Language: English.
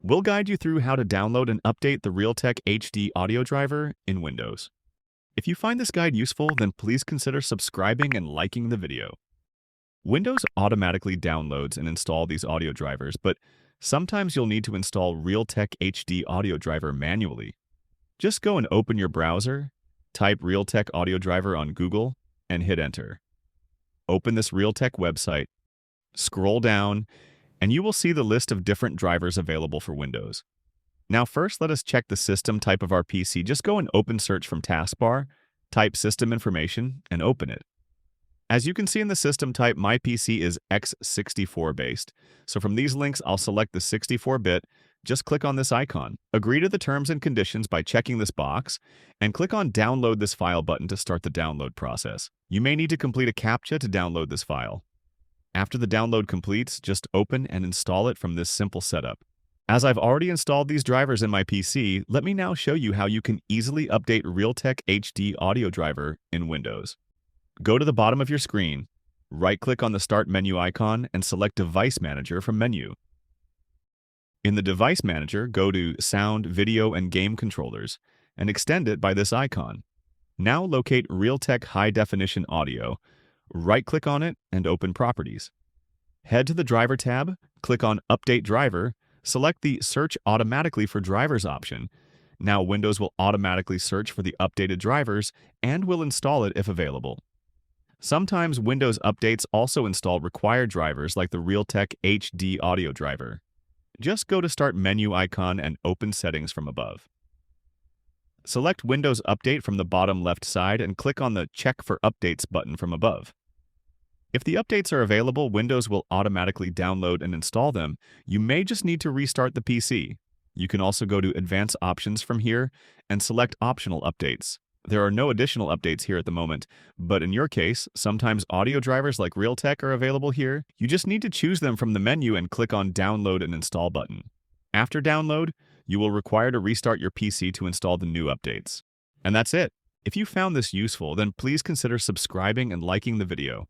We'll guide you through how to download and update the Realtek HD audio driver in Windows. If you find this guide useful, then please consider subscribing and liking the video. Windows automatically downloads and installs these audio drivers, but sometimes you'll need to install Realtek HD audio driver manually. Just go and open your browser, type Realtek audio driver on Google, and hit enter. Open this Realtek website, scroll down, and you will see the list of different drivers available for Windows. Now first, let us check the system type of our PC. Just go and open search from taskbar, type system information, and open it. As you can see in the system type, my PC is x64 based. So from these links, I'll select the 64-bit. Just click on this icon. Agree to the terms and conditions by checking this box, and click on Download this file button to start the download process. You may need to complete a CAPTCHA to download this file. After the download completes, just open and install it from this simple setup. As I've already installed these drivers in my PC, let me now show you how you can easily update Realtek HD audio driver in Windows. Go to the bottom of your screen, right-click on the Start menu icon, and select Device Manager from Menu. In the Device Manager, go to Sound, Video, and Game Controllers, and extend it by this icon. Now locate Realtek High Definition Audio, right-click on it, and open Properties. Head to the Driver tab, click on Update Driver, select the Search Automatically for Drivers option. Now Windows will automatically search for the updated drivers and will install it if available. Sometimes Windows updates also install required drivers like the Realtek HD audio driver. Just go to Start menu icon and open Settings from above. Select Windows Update from the bottom left side and click on the Check for Updates button from above. If the updates are available, Windows will automatically download and install them. You may just need to restart the PC. You can also go to Advanced Options from here and select Optional Updates. There are no additional updates here at the moment, but in your case, sometimes audio drivers like Realtek are available here. You just need to choose them from the menu and click on Download and Install button. After download, you will require to restart your PC to install the new updates. And that's it. If you found this useful, then please consider subscribing and liking the video.